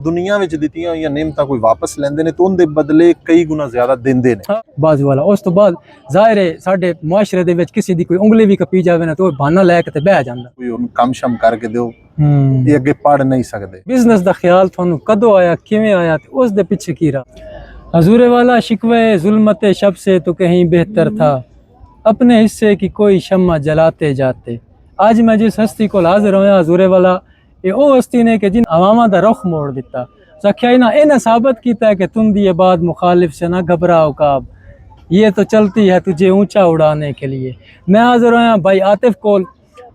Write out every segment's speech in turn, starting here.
दुनिया विच दित्तियां होईयां नेमतां कोई वापस लैंदे ने तो उनदे बदले कई गुना ज्यादा दिंदे ने। बाजू वाला उस तो बाद जाहिर है साडे मुआशरे दे विच किसी दी कोई उंगली भी कपी जावे ना तो बहाना लैके ते बह जांदा, कोई उन कम शम करके दिओ, ये अगे पढ़ नहीं सकदे। बिजनेस दा ख्याल थानू कदों आया, किवें आया ते उस दे पिछे की रहा। हजूरे वाला शिकवे जुल्मते शब से तो कहीं बेहतर था, अपने हिस्से की कोई शम्मा जलाते जाते। आज मैं जिस हस्ती को हाजिर होया हजूरे वाला, ये ओ हस्ती ने कि जिन अवामा दा रुख मोड़ दिता। सख्या इन्हें साबित किया है कि तुम दिए बाद मुखालिफ से ना घबराओ काब, ये तो चलती है तुझे ऊंचा उड़ाने के लिए। मैं हाजिर होया भाई आतिफ कोल,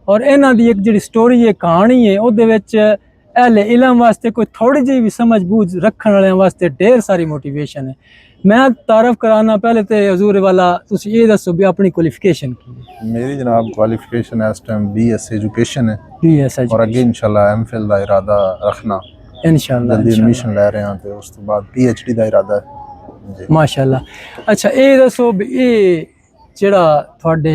और इन्हां दी एक जिहड़ी स्टोरी है, कहानी है, उहदे विच अहले इलम वास्ते कोई थोड़ी जी भी समझ बूझ रखने वाले वास्ते ढेर सारी मोटिवेशन है। मैं तारफ कराना पहले तो हजूर वाला, तुसी ये दसो भी अपनी क्वालिफिकेशन की। मेरी जनाब क्वालिफिकेशन इस टाइम BS एजुकेशन है, BS और अगे इंशाल्लाह MPhil दा इरादा रखना, इंशाल्लाह जल्दी एडमिशन ले रहे हैं ते उस तो बाद PhD दा इरादा है जी। माशाल्लाह। अच्छा ये दसो भी ये जेड़ा थोड़े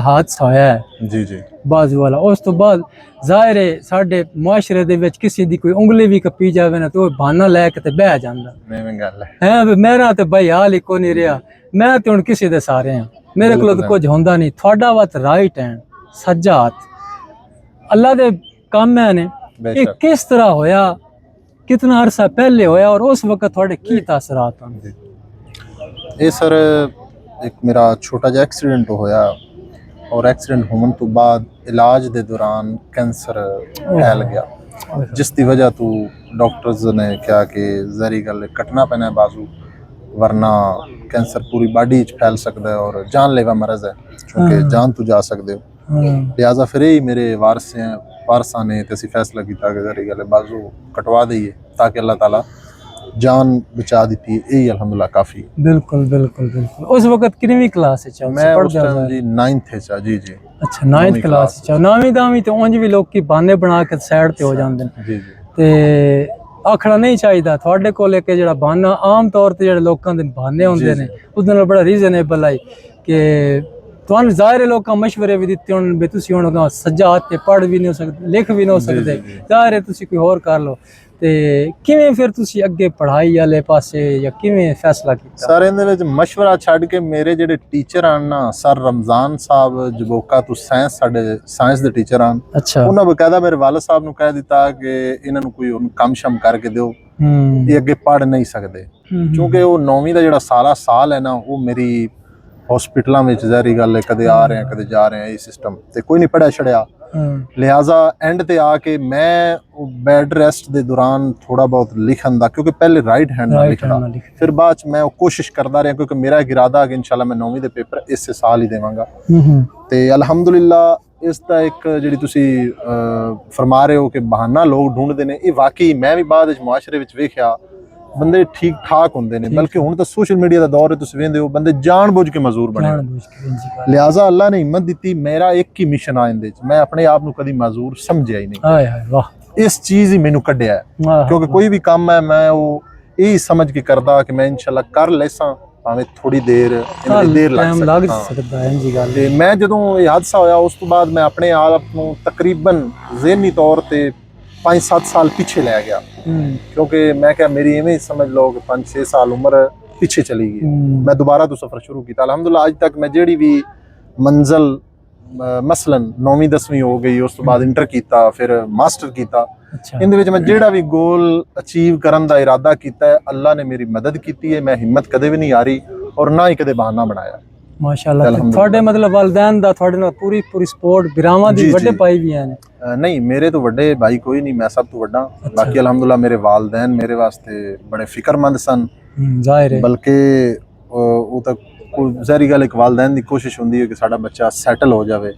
हादसा होया है जी जी बाजू वाला, उस तो बाद जाहिर है साडे मुआशरे दे विच किसी दी कोई उंगली भी कपी जावे ना तो बहाना लैके ते बह जांदा नहीं गल है है। मेरा ते भाई हाल ही को नहीं रहा, मैं ते हुण किसी दे सारे हां, मेरे कोल तो कुछ होंदा नहीं। थोड़ा वत राइट हैंड सज्जा हाथ अल्लाह दे काम है ने। ये किस तरह होया, कितना अरसा पहले होया, और उस वक्त थोड़े की तासरात होंदे? ये सर एक मेरा छोटा जिहा एक्सीडेंट होया, और एक्सीडेंट होने तो बाद इलाज दे दौरान कैंसर फैल गया, जिसकी वजह तो डॉक्टर्स ने कहा कि जहरी गल कटना पैना है बाजू, वरना कैंसर पूरी बॉडी फैल सकता है और जानलेवा मरज है, क्योंकि जान तो जा सकते हो। लिहाजा फिर यही मेरे वारसा ने तो फैसला किया कि जहरी गल बाजू कटवा दईए ताकि अल्लाह ताला जान बचा दी थी। यही अल्हम्दुलिल्लाह काफी। बिल्कुल बिल्कुल बिल्कुल। उस वक्त कितनी क्लास है? मैं उस टाइम जी 9th चा। जी जी। अच्छा 9th क्लास चा। 9वीं 10वीं तो उंज भी लोग की बहाने बना के साइड ते हो जांदे ने। जी जी। ते आखना नहीं चाहिए थोड़े कोल एक जेड़ा बहाना आम तौर ते जेड़े लोकां दे बहाने होंदे ने उस नाल बड़ा रीजनेबल है कि तुहानू ज़ाहिर लोग मशवरे भी दिते होण भी तुसीं हुण सज्जा हाथ ते पढ़ भी नहीं सकदे, लिख भी नहीं सकदे, ज़ाहिर है तुसीं कोई होर कर लो। ते किवें फिर तुसीं अगे पढ़ाई वाले पासे या किवें फैसला कीता? सर इहदे विच मशवरा छड्ड के मेरे जेड़े टीचर आन ना, सर रमजान साहब जबोका तो साइंस साडे साइंस दे टीचर आन। अच्छा। उन्हां बकायदा मेरे वालिद साहब नूं कह दिता कि इन्हां नूं कोई हुण कम शम करके दिओ, ये अगे पढ़ नहीं सकदे, क्योंकि वो 9वीं दा जेड़ा साल है ना, वो मेरी हॉस्पिटलों में जहरी गल है, कदे आ रहे हैं कदे जा रहे हैं, ये सिस्टम ते कोई नहीं पढ़िया छड़िया। लिहाजा एंड ते आके मैं बेड रेस्ट दे दौरान थोड़ा बहुत लिखन दा, क्योंकि पहले राइट हैंड ना लिखना, फिर बाद मैं कोशिश करता रहा, क्योंकि मेरा एक इरादा है कि इंशाल्लाह मैं 9वीं दे पेपर इस साल ही देवांगा। ते अल्हम्दुलिल्लाह इसका एक जिहड़ी तुसी फरमा रहे हो कि बहाना लोग ढूंढते हैं, ये वाकई मैं भी बाद मुआशरे विच वेखिया बंदे ठीक ठाक होंदे ने, बल्कि हुण तो सोशल मीडिया का दौर है, तुसीं वेंदे हो बंदे जान बुझ के मजदूर बने। लिहाजा अल्लाह ने हिम्मत दी, मेरा एक ही मिशन आ इंदे च, मैं अपने आप नूं कदी मजदूर समझिया ही नहीं। इस चीज ही मैनू कढ़िया है, क्योंकि कोई भी काम है मैं वो यही समझ के करदा कि मैं इंशाल्लाह कर लेसा, भावें थोड़ी देर लग सकदा है। मैं जदों ये हादसा होया उस तो बाद मैं अपने आप नूं तकरीबन ज़हनी तौर ते 5-7 साल पीछे लै गया, क्योंकि मैं क्या मेरी इवें समझ लो कि 5-6 साल उम्र पीछे चली गई। मैं दोबारा तो सफ़र शुरू किया, अल्हम्दुलिल्लाह आज तक मैं जेड़ी भी मंजिल मसलन 9वीं 10वीं हो गई, उस तो बाद इंटर किया, फिर मास्टर किया, इहदे विच मैं जेड़ा भी गोल अचीव करन दा इरादा किया है, अल्लाह ने मेरी मदद की है। मैं हिम्मत कदे भी नहीं हारी और ना ही कदे बहाना बनाया। माशाल्लाह। थोड़े मतलब वालिदैन दा थोड़े नाल पूरी सपोर्ट, बिरावां दी वड्डे भाई भी हैं? नहीं मेरे तो वड्डे भाई कोई नहीं, मैं सब तो वड्डा। बाकी अल्हम्दुलिल्लाह मेरे वालिदैन मेरे वास्ते बड़े फिक्रमंद सन, जाहिर है, बल्कि वो तो ज़ाहिर गल एक वालिदैन दी कोशिश होंदी है कि साडा बच्चा सैटल हो जाए।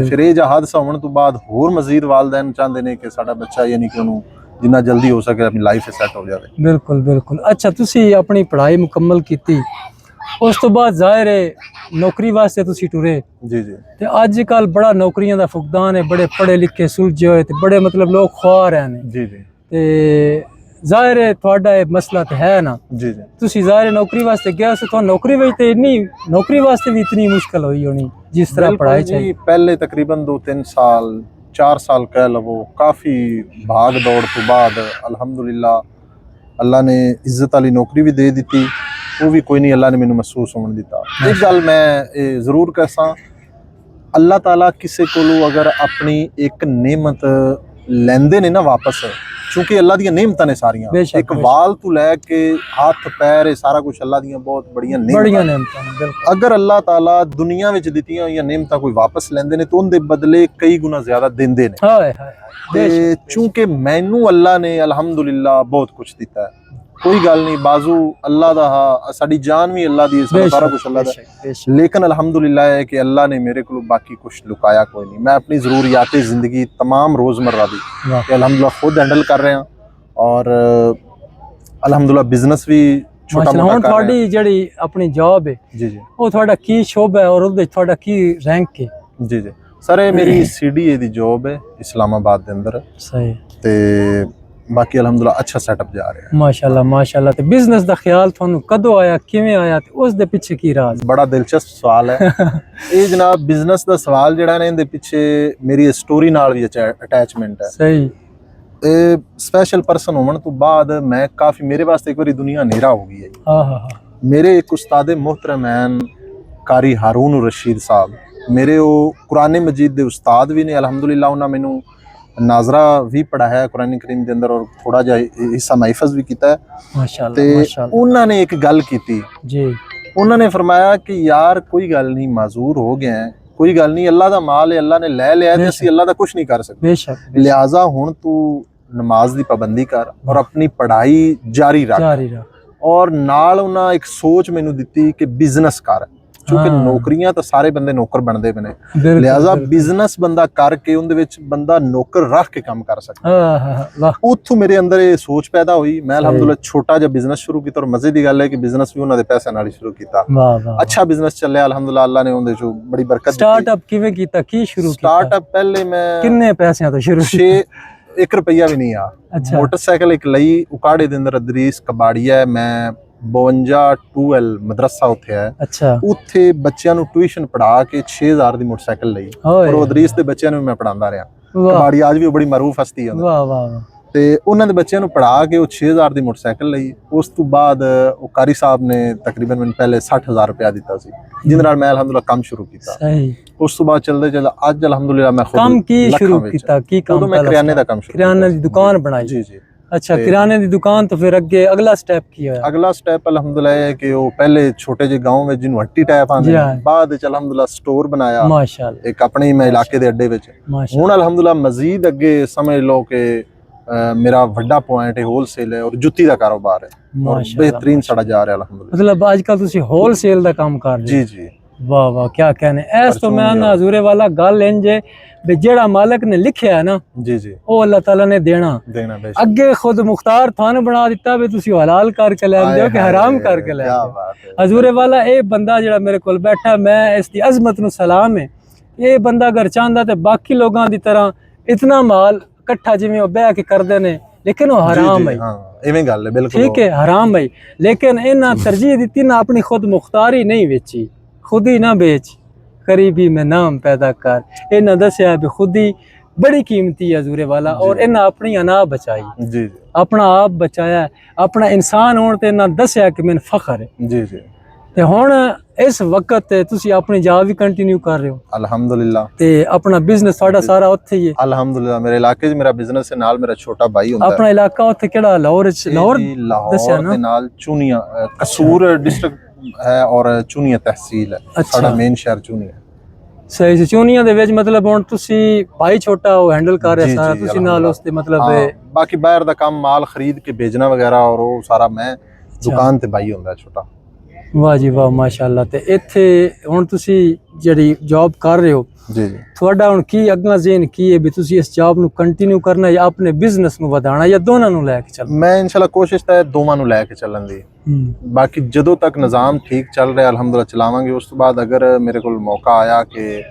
फिर ये जो हादसा होने तो बाद होर मजीद वालिदैन चाहते हैं कि साडा बच्चा यानी कि उन्होंने जिन्ना जल्दी हो सके अपनी लाइफ सैट हो जाए। बिल्कुल बिल्कुल। अच्छा तुसी अपनी पढ़ाई मुकम्मल की, उस तो बाद जाहिर है नौकरी वास्ते तुसी टुरे। जी जी। ते अजकल बड़ा नौकरियां दा फुकदान है, बड़े पढ़े लिखे सुलझे हुए ते बड़े मतलब लोग ख्वार हैं। जी जी। ते जाहिर है थोड़ा ये मसला तो है ना। जी जी। तुसी जाहिर नौकरी वास्ते गया से तो नौकरी विच ते इतनी नौकरी वास्ते भी इतनी मुश्किल हुई होनी जिस तरह पढ़ाई चाहिए? पहले तकरीबन 2-3 साल 4 ਸਾਲ ਕਹਿ ਲਵੋ, ਕਾਫੀ ਭਾਗ ਦੌੜ ਤੋਂ ਬਾਅਦ ਅਲਹਮਦੁਲਿਲਾ ਅੱਲਾ ਨੇ ਇੱਜ਼ਤ ਵਾਲੀ ਨੌਕਰੀ ਵੀ ਦੇ ਦਿੱਤੀ। ਉਹ ਵੀ ਕੋਈ ਨਹੀਂ, ਅੱਲਾ ਨੇ ਮੈਨੂੰ ਮਹਿਸੂਸ ਹੋਣ ਦਿੱਤਾ। ਇੱਕ ਗੱਲ ਮੈਂ ਇਹ ਜ਼ਰੂਰ ਕਹਿਸਾਂ, ਅੱਲਾ ਤਾਲਾ ਕਿਸੇ ਕੋਲੋਂ ਅਗਰ ਆਪਣੀ ਇੱਕ ਨੇਮਤ ਲੈਂਦੇ ਨੇ ਨਾ ਵਾਪਸ, ਕਿਉਂਕਿ ਅੱਲਾ ਦੀਆਂ ਨੇਮਤਾਂ ਨੇ ਸਾਰੀਆਂ, ਇੱਕ ਵਾਲ ਤੋਂ ਲੈ ਕੇ ਹੱਥ ਪੈਰ, ਇਹ ਸਾਰਾ ਕੁਝ ਅੱਲਾ ਦੀਆਂ ਬਹੁਤ ਬੜੀਆਂ ਨੇਮਤਾਂ ਨੇ। ਅਗਰ ਅੱਲਾ ਤਾਲਾ ਦੁਨੀਆ ਵਿੱਚ ਦਿੱਤੀਆਂ ਹੋਈਆਂ ਨੇਮਤਾਂ ਕੋਈ ਵਾਪਸ ਲੈਂਦੇ ਨੇ ਤਾਂ ਉਹਦੇ ਬਦਲੇ ਕਈ ਗੁਣਾ ਜ਼ਿਆਦਾ ਦਿੰਦੇ ਨੇ। ਤੇ ਚੂੰਕਿ ਮੈਨੂੰ ਅੱਲਾ ਨੇ ਅਲਹਮਦੁਲਿਲਾ ਬਹੁਤ ਕੁਝ ਦਿੱਤਾ ਹੈ, ਕੋਈ ਗੱਲ ਨਹੀਂ, ਬਾਜ਼ੂ ਅੱਲਾ ਦਾ, ਸਾਡੀ ਜਾਨ ਵੀ ਅੱਲਾ ਦੀ, ਸਾਰਾ ਕੁਝ ਅੱਲਾ ਦਾ, ਲੇਕਿਨ ਅਲਹਮਦੁਲਿਲਾ ਹੈ ਕਿ ਅੱਲਾ ਨੇ ਮੇਰੇ ਕੋਲ ਬਾਕੀ ਕੁਝ ਲੁਕਾਇਆ ਕੋਈ ਨਹੀਂ। ਮੈਂ ਆਪਣੀ ਜ਼ਰੂਰੀਆਤ ਜ਼ਿੰਦਗੀ ਤਮਾਮ ਰੋਜ਼ਮर्रा ਦੀ ਅਲਹਮਦੁਲਿਲਾ ਖੁਦ ਹੈਂਡਲ ਕਰ ਰਿਹਾ ਔਰ ਅਲਹਮਦੁਲਿਲਾ ਬਿਜ਼ਨਸ ਵੀ ਛੋਟਾ ਮੋਟਾ ਹੁਣ ਤੁਹਾਡੀ ਜਿਹੜੀ ਆਪਣੀ ਜੌਬ ਹੈ ਜੀ ਜੀ, ਉਹ ਤੁਹਾਡਾ ਕੀ ਸ਼ੋਭਾ ਹੈ ਔਰ ਉਹਦੇ ਤੁਹਾਡਾ ਕੀ ਰੈਂਕ ਹੈ? ਜੀ ਜੀ ਸਰ, ਇਹ ਮੇਰੀ CDA ਦੀ ਜੌਬ ਹੈ ਇਸਲਾਮਾਬਾਦ ਦੇ ਅੰਦਰ। ਸਹੀ। ਤੇ ਬਾਕੀ ਅਲਹਮਦੁਲਿਲਾ ਅੱਛਾ ਸੈਟਅਪ ਜਾ ਰਿਹਾ ਹੈ। ਮਾਸ਼ਾਅੱਲਾ ਮਾਸ਼ਾਅੱਲਾ। ਤੇ ਬਿਜ਼ਨਸ ਦਾ ਖਿਆਲ ਤੁਹਾਨੂੰ ਕਦੋਂ ਆਇਆ, ਕਿਵੇਂ ਆਇਆ ਤੇ ਉਸ ਦੇ ਪਿੱਛੇ ਕੀ ਰਾਜ਼? ਬੜਾ ਦਿਲਚਸਪ ਸਵਾਲ ਹੈ ਇਹ ਜਨਾਬ। ਬਿਜ਼ਨਸ ਦਾ ਸਵਾਲ ਜਿਹੜਾ ਨੇ, ਇਹਦੇ ਪਿੱਛੇ ਮੇਰੀ ਸਟੋਰੀ ਨਾਲ ਵੀ ਅਟੈਚਮੈਂਟ ਹੈ। ਸਹੀ। ਇਹ ਸਪੈਸ਼ਲ ਪਰਸਨ ਹੋਣ ਤੋਂ ਬਾਅਦ ਮੈਂ ਕਾਫੀ, ਮੇਰੇ ਵਾਸਤੇ ਇੱਕ ਵਾਰੀ ਦੁਨੀਆ ਹਨੇਰਾ ਹੋ ਗਈ ਹੈ। ਹਾਂ ਹਾਂ ਹਾਂ। ਮੇਰੇ ਇੱਕ ਉਸਤਾਦ ਮੁਹਤਰਮ ਹਨ ਕਾਰੀ ਹਾरून ਰਸ਼ੀਦ ਸਾਹਿਬ, ਮੇਰੇ ਉਹ ਕੁਰਾਨ ਮਜੀਦ ਦੇ ਉਸਤਾਦ ਵੀ ਨੇ। ਅਲਹਮਦੁਲਿਲਾ ਉਹਨਾਂ ਮੈਨੂੰ नाजरा भी पढ़ा है कुरान करीम के अंदर और थोड़ा जा हिस्सा महफज भी किया है माशाअल्लाह। ते उन्होंने एक गल की जी, उन्होंने फरमाया कि यार कोई गल नहीं, माजूर हो गए हैं, कोई गल नहीं, अल्लाह दा माल है, अल्लाह ने ले लिया है, असीं अल्लाह दा कुछ नहीं कर सकते। लिहाजा हुण तू नमाज दी पाबंदी कर और अपनी पढ़ाई जारी रख और नाल उन्हां एक सोच मैनू दित्ती कि बिजनेस कर, क्योंकि नौकरियां तो सारे बंदे नौकर बनते पे ने, लिहाजा बिजनेस बंदा करके उनदे विच बंदा नौकर रख के काम कर सकता। उत्थों मेरे अंदर ये सोच पैदा हुई। मैं अल्हम्दुलिल्लाह छोटा जिहा बिजनेस शुरू किया और मजे दी गल है कि बिजनेस भी उन्हां दे पैसे नाल शुरू किया। अच्छा बिजनेस चलिया अल्हम्दुलिल्लाह, अल्लाह ने उनदे चों बड़ी बरकत दी। स्टार्टअप किवें कीता, की शुरू कीता? स्टार्टअप पहले मैं किन्ने पैसिਆਂ ਤੋਂ शुरू कीता? 1 रुपया भी नहीं आ। मोटरसाइकिल एक लई उकाड़े दे अंदर अदरीस कबाड़िया, मैं 52 2L ਮਦਰਸਾ ਉੱਥੇ ਹੈ। ਅੱਛਾ। ਉੱਥੇ ਬੱਚਿਆਂ ਨੂੰ ਟਿਊਸ਼ਨ ਪੜ੍ਹਾ ਕੇ 6000 ਦੀ ਮੋਟਰਸਾਈਕਲ ਲਈ ਔਰ ਉਹ ਅਦਰੀਸ ਦੇ ਬੱਚਿਆਂ ਨੂੰ ਮੈਂ ਪੜਾਉਂਦਾ ਰਿਹਾ। ਕਬਾੜੀ ਅੱਜ ਵੀ ਉਹ ਬੜੀ ਮਾਰੂਫ ਹਸਤੀ ਹੈ। ਵਾਹ ਵਾਹ। ਤੇ ਉਹਨਾਂ ਦੇ ਬੱਚਿਆਂ ਨੂੰ ਪੜ੍ਹਾ ਕੇ ਉਹ 6000 ਦੀ ਮੋਟਰਸਾਈਕਲ ਲਈ। ਉਸ ਤੋਂ ਬਾਅਦ ਉਹ ਕਾਰੀ ਸਾਹਿਬ ਨੇ ਤਕਰੀਬਨ ਮੈਨੂੰ ਪਹਿਲੇ 60000 ਰੁਪਇਆ ਦਿੱਤਾ ਸੀ, ਜਿਹਦੇ ਨਾਲ ਮੈਂ ਅਲਹਮਦੁਲਿਲਾ ਕੰਮ ਸ਼ੁਰੂ ਕੀਤਾ। ਸਹੀ। ਉਸ ਤੋਂ ਬਾਅਦ ਚੱਲਦੇ ਚੱਲਦੇ ਅੱਜ ਅਲਹਮਦੁਲਿਲਾ ਮੈਂ ਖੁਦ ਕੰਮ ਕੀ ਸ਼ੁਰੂ ਕੀਤਾ? ਕੀ ਕੰਮ? ਉਦੋਂ ਮੈਂ ਕਰਿਆਨੇ ਦਾ ਕੰਮ ਸ਼ੁਰੂ, ਕਰਿਆਨੇ ਦੀ ਦੁਕਾਨ ਬਣਾਈ। ਜੀ ਜੀ। अच्छा, किराने की दुकान, तो फिर अगे अगला स्टेप की है? अगला स्टेप अल्हम्दुलिल्लाह है कि वो पहले छोटे जे गांव में जिन्हों हट्टी टाइप आंदे, बाद विच अल्हम्दुलिल्लाह स्टोर बनाया माशाअल्लाह एक अपने ही इलाके दे अड्डे विच। हुण अल्हम्दुलिल्लाह मजीद अगे समझ लो कि मेरा वड्डा पॉइंट है होलसेल है और जुत्ती दा कारोबार है और बेहतरीन साडा जा रहा है अल्हम्दुलिल्लाह। मतलब आजकल तुसी होलसेल दा काम कर रहे हो? जी जी। वाह वाह, क्या कहने। ऐस तो मैं ना हजूरे वाला गल इंज है भी जेड़ा मालिक ने लिखिया है ना, जी जी, वो अल्लाह ताला ने देना अगे। खुद मुख्तार थान बना दिता भी तुसी हलाल करके लैंदे हो कि हराम करके लैंदे हो। हजूरे वाला ये बंदा जेड़ा मेरे कोल बैठा, मैं इसकी अजमत नूं सलाम है। ये बंदा अगर चाहता तो बाकी लोगों की तरह इतना माल इकट्ठा जिवें वो बह के करदे ने, लेकिन वो हराम है। इवें गल है, बिल्कुल ठीक है, हराम है। लेकिन इन्हां तरजीह दित्ती ना, अपनी खुद मुख्तारी नहीं बेची, खुद ही ना बेच, करीबी में नाम पैदा कर। इन्हें दसिया भी खुद ही बड़ी कीमती है हजूरे वाला, और इन्हें अपनी अना बचाई, जी जी, अपना आप बचाया, अपना इंसान होने ते इन्हें दसिया कि मैंने फखर है। जी जी। ते हुण इस वक्त तुसी अपनी जॉब भी कंटिन्यू कर रहे हो? अल्हम्दुलिल्लाह। ते अपना बिजनेस साडा सारा उत्थे ही है? अल्हम्दुलिल्लाह, मेरे इलाके च मेरा बिजनेस है, नाल मेरा छोटा भाई हुंदा है। अपना इलाका उत्थे केड़ा? लाहौर दसिया ना? नाल चूनिया कसूर डिस्ट्रिक्ट है और चूनिया तहसील है। अच्छा। साडा मेन शहर चूनिया। सही से चूनिया दे विच मतलब हुण तुसी भाई छोटा हो हैंडल कर रहे सारा, तुसी नाल उसते मतलब बाकी बाहर दा काम माल खरीद के भेजना वगैरह और वो सारा मैं दुकान ते भाई हुंदा छोटा। वाह जी वाह, माशाअल्लाह। ते इत्थे हुण तुसी जेहड़ी जॉब कर रहे हो, जी जी, ਤੁਹਾਡਾ ਹੁਣ ਕੀ ਅਗਲਾ ਜ਼ੇਨ ਕੀ ਹੈ ਵੀ ਤੁਸੀਂ ਇਸ ਜੌਬ ਨੂੰ ਕੰਟੀਨਿਊ ਕਰਨਾ ਜਾਂ ਆਪਣੇ ਬਿਜ਼ਨਸ ਨੂੰ ਵਧਾਉਣਾ ਜਾਂ ਦੋਨਾਂ ਨੂੰ ਲੈ ਕੇ ਚੱਲਣਾ? ਮੈਂ ਇਨਸ਼ਾਅੱਲਾ ਕੋਸ਼ਿਸ਼ ਤਾਂ ਦੋਵਾਂ ਨੂੰ ਲੈ ਕੇ ਚੱਲਣ ਦੀ। ਬਾਕੀ ਜਦੋਂ ਤੱਕ ਨਿਜ਼ਾਮ ਠੀਕ ਚੱਲ ਰਿਹਾ ਅਲਹਮਦੁਲਿਲਾ ਚਲਾਵਾਂਗੇ। ਉਸ ਤੋਂ ਬਾਅਦ ਅਗਰ ਮੇਰੇ ਕੋਲ ਮੌਕਾ ਆਇਆ ਕਿ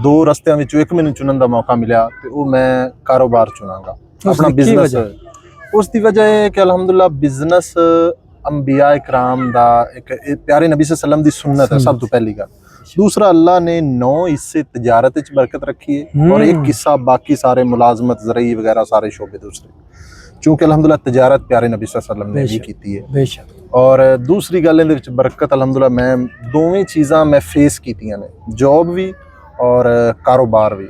ਦੋ ਰਸਤਿਆਂ ਵਿੱਚੋਂ ਇੱਕ ਮੈਨੂੰ ਚੁਣਨ ਦਾ ਮੌਕਾ ਮਿਲਿਆ ਤੇ ਉਹ ਮੈਂ ਕਾਰੋਬਾਰ ਚੁਣਾਂਗਾ, ਆਪਣਾ ਬਿਜ਼ਨਸ। ਉਸ ਦੀ ਵਜ੍ਹਾ ਇਹ ਕਿ ਅਲਹਮਦੁਲਿਲਾ ਬਿਜ਼ਨਸ ਅੰਬੀਆ ਇਕਰਾਮ ਦਾ ਇੱਕ ਪਿਆਰੇ ਨਬੀ ਸੱਲੱਲਾਹੁ अलैहि वसल्लम ਦੀ ਸੁन्नत है। सब तो पहली गल दूसरा अल्लाह ने 9 हिस्से तिजारत च बरकत रखी है और एक हिस्सा बाकी सारे मुलाजमत ज़रई वगैरह सारे शोबे दूसरे, क्योंकि अल्हम्दुलिल्लाह तिजारत प्यारे नबी सल्लल्लाहु अलैहि वसल्लम ने भी की है। बेशक। और दूसरी गल इहदे विच बरकत अल्हम्दुलिल्लाह मैं दोवें चीज़ां मैं फेस कीतियां ने, जॉब भी और कारोबार भी।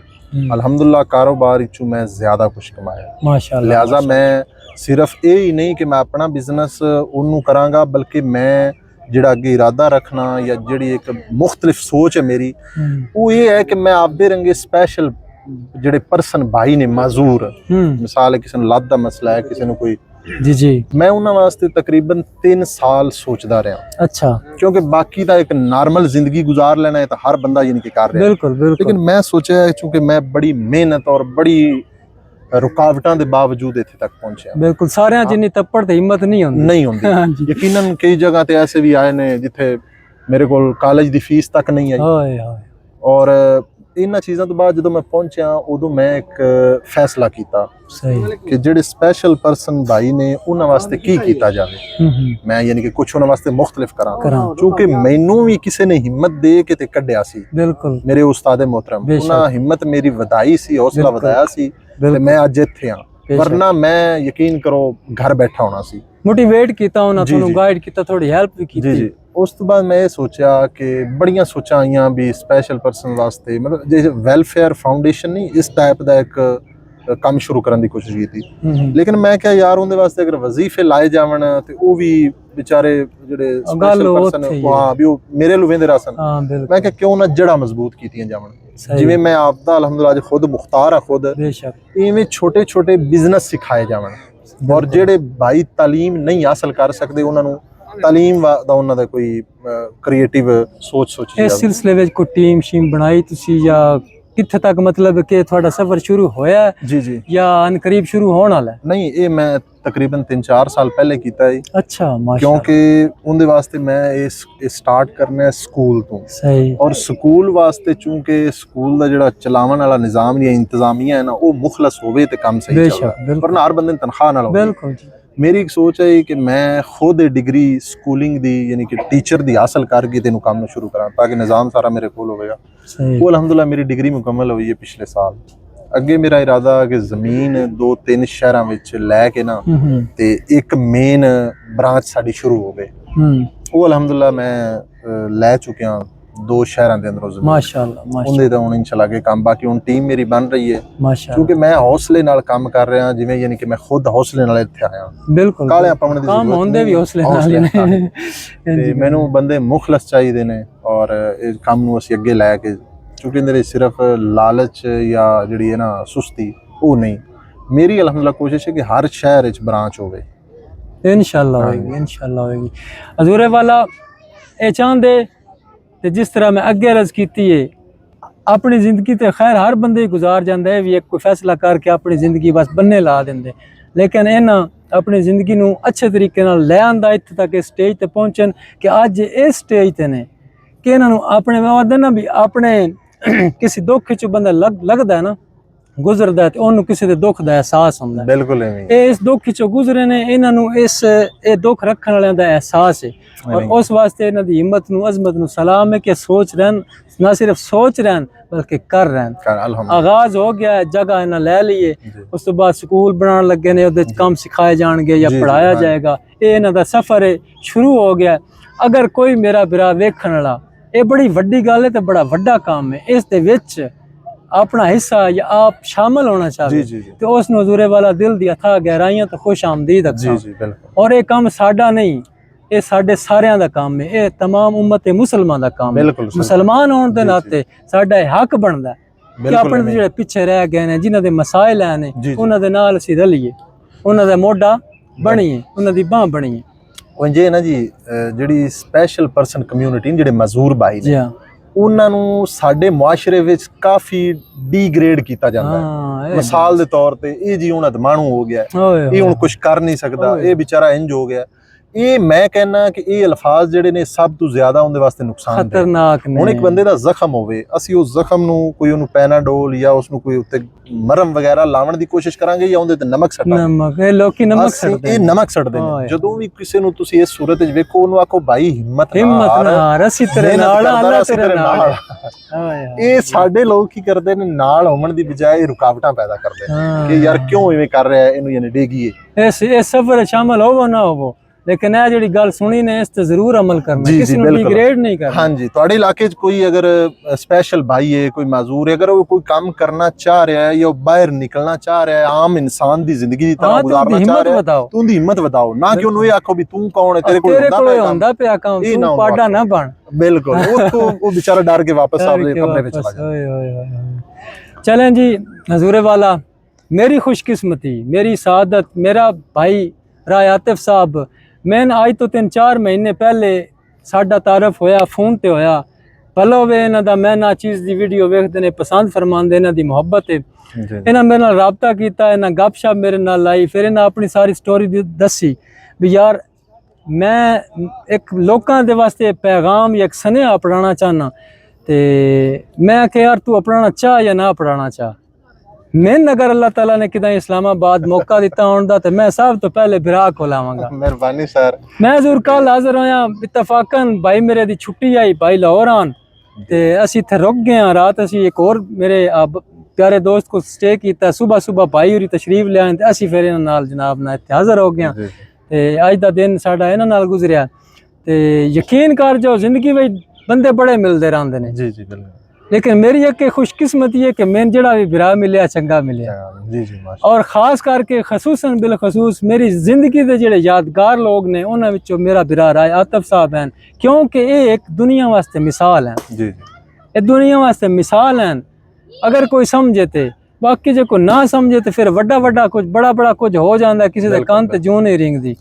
अल्हम्दुलिल्लाह कारोबार विचों मैं ज़्यादा कुछ कमाया माशाअल्लाह। लिहाजा मैं सिर्फ ये ही नहीं कि मैं अपना बिजनेस उन्नू करांगा, बल्कि मैं जिहड़ा अगे इरादा रखना या जिहड़ी एक मुख्तलिफ सोच है मेरी, वो ये है कि मैं आपदे रंगे स्पैशल जिहड़े पर्सन भाई ने माजूर, मिसाल है किसी नूं लत्त दा मसला है, किसी नूं कोई जी जी, मैं उन्हां वास्ते तकरीबन 3 साल सोचदा रहा। अच्छा, क्योंकि बाकी दा एक नॉर्मल जिंदगी गुजार लेना है तो हर बंदा यानी कि कर रहा है, बिल्कुल बिल्कुल, लेकिन मैं सोचा है चूंकि मैं बड़ी मेहनत और बड़ी रुकावटां दे बावजूद इत्थे तक पहुंचा। बिल्कुल, सारे जिन्नी तप्पड़ ते हिम्मत नहीं होंदी। यकीनन कई जगह ते ऐसे भी आए ने जिथे मेरे कोल कॉलेज दी फीस तक नहीं आई, और इन्हां चीज़ां तो बाद जदों मैं पहुंचा उदों मैं एक फैसला कीता कि जिहड़े स्पैशल पर्सन भाई ने उन्हां वास्ते की कीता जावे, मैं यानी कि कुछ उन्हां वास्ते मुख्तलिफ करां, क्योंकि मैनू भी किसी ने हिम्मत दे के ते कढिया सी। बिल्कुल, मेरे उस्ताद मोहतरम उन्हां हिम्मत मेरी वधाई सी, हौसला वधाया सी, मैं अज इत्थे हां, वरना मैं यकीन करो घर बैठा होना सी। मोटिवेट कीता उन्हां, तुहानू गाइड कीता, थोड़ी हेल्प भी कीती। जी जी, उस तो बाद मैं ये सोचा कि बड़ियां सोचां आईयां भी स्पैशल पर्सन वास्ते, मतलब जैसे वेलफेयर फाउंडेशन नहीं, इस टाइप का एक काम शुरू करने की कोशिश की थी। लेकिन मैं क्या यार उनके वास्ते अगर वजीफे लाए जावन तो वो भी बेचारे जिहड़े स्पैशल पर्सन हां भी मेरे लू वेंदे रहसन, मैं क्या क्यों ना जड़ा मजबूत कीतियां जावन। जिवें मैं आपदा अल्हम्दुलिल्लाह खुद मुख्तार है खुद, इवें छोटे छोटे बिजनेस सिखाए जावन, और जिहड़े भाई तालीम नहीं हासिल कर सकते उन्होंने तालीम दा उन्हां दा कोई क्रिएटिव सोच सोची। इस सिलसिले विच कोई टीम शीम बनाई तुसी या कित्थे तक, मतलब कि थोड़ा सफर शुरू होया जी जी या अनकरीब शुरू होने वाला है? नहीं, ये मैं तकरीबन 3-4 साल पहले कीता है। अच्छा, माशाअल्लाह, क्योंकि उनदे वास्ते मैं इस स्टार्ट करना है स्कूल तो सही, और स्कूल वास्ते चूंकि स्कूल दा जिहड़ा चलावन वाला निजाम या इंतजामिया है ना, वो मुखलस होवे ते काम सही चलदा, वरना हर बंदे तनख्वाह नाल होवे। बिल्कुल जी, मेरी एक सोच है कि मैं खुद डिग्री स्कूलिंग दी यानी कि टीचर दी हासिल करके तेनू काम शुरू करा, ताकि निज़ाम सारा मेरे कोल होवेगा। वो अल्हम्दुलिल्लाह मेरी डिग्री मुकम्मल हुई है पिछले साल। अगे मेरा इरादा कि जमीन 2-3 शहरां विच लैके ना ते एक मेन ब्रांच साडी शुरू हो गए, वो अल्हम्दुलिल्लाह मैं लै चुकिया 2 शहरां दे अंदरों जमीन, माशाअल्लाह उनदे ते हुण इंशाअल्लाह के काम, बाकी हुण टीम मेरी बन रही है माशाअल्लाह, क्योंकि मैं हौसले नाल काम कर रहा जिवें यानी कि मैं खुद हौसले नाल इत्थे आया। बिल्कुल, काले पाउण दी काम होंदे भी हौसले नाल ही ने, ते मैनू बंदे मुखलस चाहिए ने, और इस काम नू असीं अगे लै के, क्योंकि मेरे सिर्फ लालच या जिहड़ी है ना सुस्ती वो नहीं, मेरी अल्हम्दुलिल्लाह कोशिश है कि हर शहर विच ब्रांच होवे। इंशाअल्लाह होएगी, इंशाअल्लाह होएगी। हजूरे वाला ए चाहंदे ते जिस तरह मैं अगे अर्ज कीती है, अपनी जिंदगी तो खैर हर बंदे गुजार जाता है, भी एक कोई फैसला करके अपनी जिंदगी बस बन्ने ला देंगे, लेकिन इन्हां अपनी जिंदगी नू अच्छे तरीके नाल लै आंदा इत्थे तक इस स्टेज ते पहुंचन कि अज इस स्टेज ते ने कि इन्हां नू अपने मैं ना भी अपने किसी दुख चो बंदा लगदा है ना गुजरदा है, तो उन्होंने किसी दे दुख दा एहसास हुंदा है। बिल्कुल इस दुख चो गुजरे ने, इन्हां नू इस दुख रखण वालियां दा एहसास है, और उस वास्ते इन्हां दी हिम्मत नू अजमत नू सलाम है कि सोच रहन, ना सिर्फ सोच रहन बल्कि कर रहन। आगाज हो गया है, जगह इन्हां लै लीए, उस तो बाद स्कूल बनाने लगे ने, उहदे काम सिखाए जाणगे या पढ़ाया जाएगा, ये इन्हां दा सफर है शुरू हो गया। अगर कोई मेरा बिरा वेखण वाला, ये बड़ी वड्डी गल है ते बड़ा वड्डा काम है, इस दे विच अपना हिस्सा या आप शामिल होना चाहते तो उस हजूरे वाला दिल दी अथाह गहराइयां तो खुश आमदीद अक्सा। और ये काम साडा नहीं, ये साडे सारियां दा काम है, ये तमाम उम्मत मुसलमान दा काम है। मुसलमान होने के नाते साडा हक बनदा है कि अपने जिहड़े पिछे रह गए ने, जिन्हां दे मसाइल हैं, उन्हां दे नाल असीं रलीए, उन्हां दा मोढा बणीए, उन्हां दी बांह बणीए। जे ना जी जिहड़ी स्पैशल पर्सन कम्यूनिटी जिहड़े मजूर भाई ने, उन्हां नू साडे मुआशरे विच काफी डीग्रेड कीता जांदा है। मिसाल दे तौर ते ये जी हुण अदमाणू हो गया, ये हुण कुछ कर नहीं सकदा, ये बेचारा इंज हो गया, ਇਹ ਮੈਂ ਕਹਿੰਨਾ ਕਿ ਇਹ ਅਲਫਾਜ਼ ਜਿਹੜੇ ਨੇ ਸਭ ਤੋਂ ਜ਼ਿਆਦਾ ਉਹਦੇ ਵਾਸਤੇ ਨੁਕਸਾਨ ਖਤਰਨਾਕ ਨੇ। ਹੁਣ ਇੱਕ ਬੰਦੇ ਦਾ ਜ਼ਖਮ ਹੋਵੇ, ਅਸੀਂ ਉਸ ਜ਼ਖਮ ਨੂੰ ਕੋਈ ਉਹਨੂੰ ਪੈਨਾਡੋਲ ਜਾਂ ਉਸ ਨੂੰ ਕੋਈ ਉੱਤੇ ਮਰਮ ਵਗੈਰਾ ਲਾਉਣ ਦੀ ਕੋਸ਼ਿਸ਼ ਕਰਾਂਗੇ ਜਾਂ ਉਹਦੇ ਤੇ ਨਮਕ ਸੱਟਾਂਗੇ। ਨਮਕ, ਇਹ ਲੋਕੀ ਨਮਕ ਸੱਟਦੇ, ਇਹ ਨਮਕ ਸੱਟਦੇ ਨੇ। ਜਦੋਂ ਵੀ ਕਿਸੇ ਨੂੰ ਤੁਸੀਂ ਇਸ ਸੂਰਤ ਵਿੱਚ ਵੇਖੋ, ਉਹਨੂੰ ਆਖੋ ਭਾਈ ਹਿੰਮਤ ਨਾ, ਅਸੀਂ ਤੇਰੇ ਨਾਲ, ਅੱਲਾ ਤੇਰੇ ਨਾਲ। ਇਹ ਸਾਡੇ ਲੋਕ ਕੀ ਕਰਦੇ ਨੇ, ਨਾਲ ਹੋਣ ਦੀ ਬਜਾਏ ਰੁਕਾਵਟਾਂ ਪੈਦਾ ਕਰਦੇ ਨੇ ਕਿ ਯਾਰ ਕਿਉਂ ਇਵੇਂ ਕਰ ਰਿਹਾ, ਇਹਨੂੰ ਯਾਨੀ ਡੇਗੀਏ। ਇਹ ਸਫਰ ਸ਼ਾਮਲ ਹੋਵੋ ਨਾ ਹੋਵੋ, लेकिन ਇਹ ਜਿਹੜੀ ਗੱਲ ਸੁਣੀ ਨੇ ਇਸ ਤੇ ਜ਼ਰੂਰ ਅਮਲ ਕਰਨਾ, ਕਿਸੇ ਨੂੰ ਡਿਗਰੇਡ ਨਹੀਂ ਕਰਨਾ। ਹਾਂਜੀ, ਤੁਹਾਡੇ ਇਲਾਕੇ 'ਚ ਕੋਈ ਅਗਰ ਸਪੈਸ਼ਲ ਭਾਈ ਹੈ, ਕੋਈ ਮਾਜ਼ੂਰ ਹੈ, ਅਗਰ ਉਹ ਕੋਈ ਕੰਮ ਕਰਨਾ ਚਾਹ ਰਿਹਾ ਹੈ ਜਾਂ ਬਾਹਰ ਨਿਕਲਣਾ ਚਾਹ ਰਿਹਾ ਹੈ, ਆਮ ਇਨਸਾਨ ਦੀ ਜ਼ਿੰਦਗੀ ਦੀ ਤਰ੍ਹਾਂ ਗੁਜ਼ਾਰਨਾ ਚਾਹ ਰਿਹਾ ਹੈ, ਤੂੰ ਉਹਦੀ ਹਿੰਮਤ ਵਧਾਓ, ਨਾ ਕਿ ਉਹਨੂੰ ਇਹ ਆਖੋ ਵੀ ਤੂੰ ਕੌਣ ਹੈ, ਤੇਰੇ ਕੋਲ ਹੁੰਦਾ ਪਿਆ ਕੰਮ, ਤੂੰ ਪਾਡਾ ਨਾ ਬਣ। ਬਿਲਕੁਲ, ਉਹ बेचारा डर के वापस अपने कमरे में चला गया। चलें जी, हजूरे वाला, मेरी खुशकिस्मती, मेरी सादत, मेरा भाई राय आतिफ साहब, मैं आज तो 3-4 महीने पहले साडा तारफ होया, फोन ते होया, भलो वे इन्हां दा, मैं ना चीज़ दी वीडियो वेखदे ने, पसंद फरमांदे, इन्हां दी मुहब्बत है, इन्हां मेरे नाल राबता कीता, इन्हां गपशप मेरे नाल लाई, फिर इन्हां अपनी सारी स्टोरी दसी भी यार मैं एक लोकां दे वास्ते पैगाम या एक सनेहा पढ़ाना चाहना, ते मैं कि यार तू अपनाना चाह या ना अपनाना चाह। मैंने अगर अल्लाह ताला ने किदा इस्लामाबाद मौका दिता होने दा, ते मैं सब तो पहले बिरा को लावांगा। मेहरबानी सर। मैं जरूर कल हाजिर होया, इत्तफाकन भाई मेरे दी छुट्टी आई, भाई लाहौर आन, ते असी इत्थे रुक गए हां रात। असी एक और मेरे प्यारे दोस्त को स्टे कीता, सुबह सुबह भाई होरी तशरीफ ले आए, ते असी फिर इन्हां नाल जनाब ना इत्थे हाजिर हो गए। ते अज दा दिन साडा इन्हां नाल गुजरिया, ते यकीन कर जो जिंदगी में बंदे बड़े मिलते रहंदे ने। जी जी बिल्कुल। लेकिन मेरी एक खुशकिस्मती है कि मैंने जड़ा भी बिरा मिलिया चंगा मिलिया। जी जी माशाअल्लाह। और खास करके खसूसन बिलखसूस मेरी जिंदगी के जेड़े यादगार लोग ने, उन्हां विचों मेरा बिरा राय आतिफ साहब हैं, क्योंकि ये एक दुनिया वास्ते मिसाल हैं। जी जी, ये दुनिया वास्ते मिसाल हैं। अगर कोई समझे ते, बाकी जो कोई ना समझे तो फिर वड्डा वड्डा कुछ बड़ा बड़ा कुछ हो जाता, किसी दे कान ते जूं नहीं रिंगदी।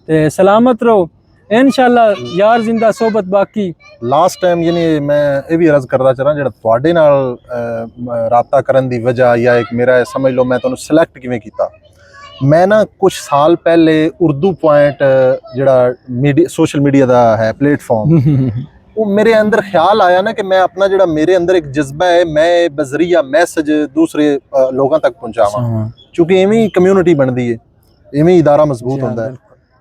ते सलामत रहो इंशाअल्लाह यार, जिंदा सोबत बाकी। लास्ट टाइम यानी मैं ये भी अर्ज करना चाह रहा ਜਿਹੜਾ ਤੁਹਾਡੇ ਨਾਲ ਰਾਬਤਾ ਕਰਨ ਦੀ ਵਜ੍ਹਾ ਜਾਂ ਇੱਕ ਮੇਰਾ ਸਮਝ ਲਓ ਮੈਂ ਤੁਹਾਨੂੰ ਸਿਲੈਕਟ ਕਿਵੇਂ ਕੀਤਾ। ਮੈਂ ਨਾ ਕੁਝ ਸਾਲ ਪਹਿਲੇ ਉਰਦੂ ਪੁਆਇੰਟ ਜਿਹੜਾ ਮੀਡੀਆ ਸੋਸ਼ਲ ਮੀਡੀਆ ਦਾ ਹੈ ਪਲੇਟਫਾਰਮ, ਉਹ ਮੇਰੇ ਅੰਦਰ ਖਿਆਲ ਆਇਆ ਨਾ ਕਿ ਮੈਂ ਆਪਣਾ ਜਿਹੜਾ ਮੇਰੇ ਅੰਦਰ ਇੱਕ ਜਜ਼ਬਾ ਹੈ, ਮੈਂ ਬਜ਼ਰੀਆ ਮੈਸੇਜ ਦੂਸਰੇ ਲੋਕਾਂ ਤੱਕ ਪਹੁੰਚਾਵਾਂ, ਕਿਉਂਕਿ ਐਵੇਂ ਹੀ ਕਮਿਊਨਿਟੀ ਬਣਦੀ ਹੈ, ਐਵੇਂ ਹੀ ਇਦਾਰਾ ਮਜ਼ਬੂਤ ਹੁੰਦਾ ਹੈ।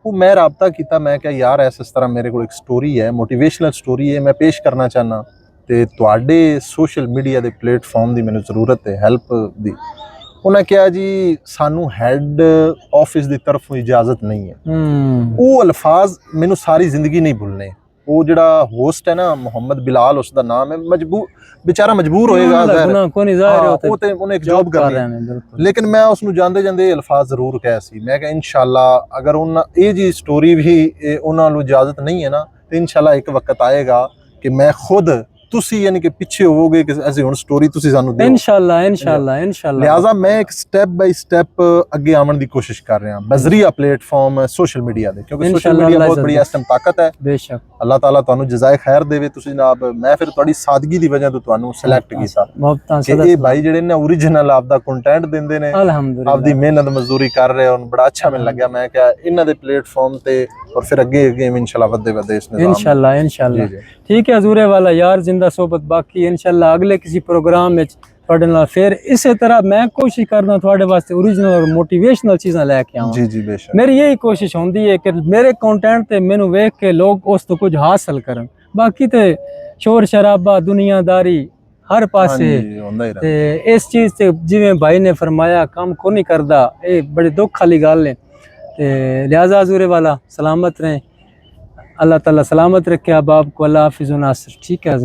ਉਹ ਮੈਂ ਰਾਬਤਾ ਕੀਤਾ, ਮੈਂ ਕਿਹਾ ਯਾਰ ਇਸ ਤਰ੍ਹਾਂ ਮੇਰੇ ਕੋਲ ਇੱਕ ਸਟੋਰੀ ਹੈ, ਮੋਟੀਵੇਸ਼ਨਲ ਸਟੋਰੀ ਹੈ, ਮੈਂ ਪੇਸ਼ ਕਰਨਾ ਚਾਹੁੰਦਾ, ਤੇ ਤੁਹਾਡੇ ਸੋਸ਼ਲ ਮੀਡੀਆ ਦੇ ਪਲੇਟਫਾਰਮ ਦੀ ਮੈਨੂੰ ਜ਼ਰੂਰਤ ਹੈ, ਹੈਲਪ ਦੀ। ਉਹਨਾਂ ਕਿਹਾ ਜੀ ਸਾਨੂੰ ਹੈੱਡ ਆਫਿਸ ਦੀ ਤਰਫੋਂ ਇਜਾਜ਼ਤ ਨਹੀਂ ਹੈ। ਉਹ ਅਲਫਾਜ਼ ਮੈਨੂੰ ਸਾਰੀ ਜ਼ਿੰਦਗੀ ਨਹੀਂ ਭੁੱਲਨੇ। ਉਹ ਜਿਹੜਾ ਹੋਸਟ ਹੈ ਨਾ ਮੁਹੰਮਦ ਬਿਲਾਲ, ਉਸ ਦਾ ਨਾਮ ਹੈ, बेचारा मजबूर होएगा, ਉਹ ਤੇ ਉਹਨੇ ਇੱਕ ਜੌਬ ਕਰਨੀ, ਲੇਕਿਨ ਮੈਂ ਉਸ ਨੂੰ ਜਾਂਦੇ ਜਾਂਦੇ ਅਲਫਾਜ਼ ਜ਼ਰੂਰ ਕਹਿ ਸੀ। ਮੈਂ ਕਿਹਾ ਇਨਸ਼ਾਅੱਲਾ ਅਗਰ ਉਹਨਾਂ ਇਹ ਜੀ ਸਟੋਰੀ ਵੀ ਉਹਨਾਂ ਨੂੰ ਇਜਾਜ਼ਤ ਨਹੀਂ ਹੈ ਨਾ, ਤੇ ਇਨਸ਼ਾਅੱਲਾ ਇੱਕ ਵਕਤ ਆਏਗਾ ਕਿ ਮੈਂ ਖੁਦ ਤੁਸੀਂ ਯਾਨੀ ਕਿ ਪਿੱਛੇ ਹੋਵੋਗੇ ਕਿ ਅਸੀਂ ਹੁਣ ਸਟੋਰੀ ਤੁਸੀਂ ਸਾਨੂੰ ਦਿਓ ਇਨਸ਼ਾਅੱਲਾ ਇਨਸ਼ਾਅੱਲਾ ਇਨਸ਼ਾਅੱਲਾ। ਲਿਹਾਜ਼ਾ ਮੈਂ ਇੱਕ ਸਟੈਪ ਬਾਈ ਸਟੈਪ ਅੱਗੇ ਆਉਣ ਦੀ ਕੋਸ਼ਿਸ਼ ਕਰ ਰਿਹਾ ਬਜ਼ਰੀਆ ਪਲੇਟਫਾਰਮ ਸੋਸ਼ਲ ਮੀਡੀਆ ਦੇ, ਕਿਉਂਕਿ ਸੋਸ਼ਲ ਮੀਡੀਆ ਬਹੁਤ ਬੜੀ ਇਸ ਟਾਈਮ ਤਾਕਤ ਹੈ। ਬੇਸ਼ੱਕ ਅੱਲਾਹ ਤਾਲਾ ਤੁਹਾਨੂੰ ਜਜ਼ਾਏ ਖੈਰ ਦੇਵੇ। ਤੁਸੀਂ ਜਨਾਬ, ਮੈਂ ਫਿਰ ਤੁਹਾਡੀ ਸਾਦਗੀ ਦੀ ਵਜ੍ਹਾ ਤੋਂ ਤੁਹਾਨੂੰ ਸਿਲੈਕਟ ਕੀਤਾ ਕਿ ਇਹ ਭਾਈ ਜਿਹੜੇ ਨੇ ਓਰੀਜਨਲ ਆਪਦਾ ਕੰਟੈਂਟ ਦਿੰਦੇ ਨੇ, ਆਪਦੀ ਮਿਹਨਤ ਮਜ਼ਦੂਰੀ ਕਰ ਰਹੇ ਹਨ, ਬੜਾ ਅੱਛਾ ਮੈਨੂੰ ਲੱਗਿਆ। ਮੈਂ ਕਿਹਾ ਇਹਨਾਂ ਦੇ ਪਲੇਟਫਾਰਮ ਤੇ और फिर अगे इंशाल्लाह वधे वधे इसने इंशाल्लाह इंशाल्लाह। ठीक है हजूरे वाला यार, जिंदा सोबत बाकी इंशाल्लाह अगले किसी प्रोग्राम में ਤੁਹਾਡੇ ਨਾਲ फिर इसी तरह मैं कोशिश करना ਤੁਹਾਡੇ वास्ते ओरिजिनल और मोटिवेशनल चीज़ां लेके आवां। जी जी बेशक। मेरी यही कोशिश होंदी है कि मेरे कंटेंट ते मैनू वेख के लोग उस तो कुछ हासिल करन। बाकी ते शोर शराबा दुनियादारी हर पासे ते इस चीज़ ते जिवें भाई ने फरमाया काम को नहीं करदा, ये बड़े दुख वाली गल है। लिहाजा हजूरे वाला सलामत रहें, अल्लाह ताला सलामत रखे आप आपको, अल्लाह हाफिज़ व नासिर। ठीक है।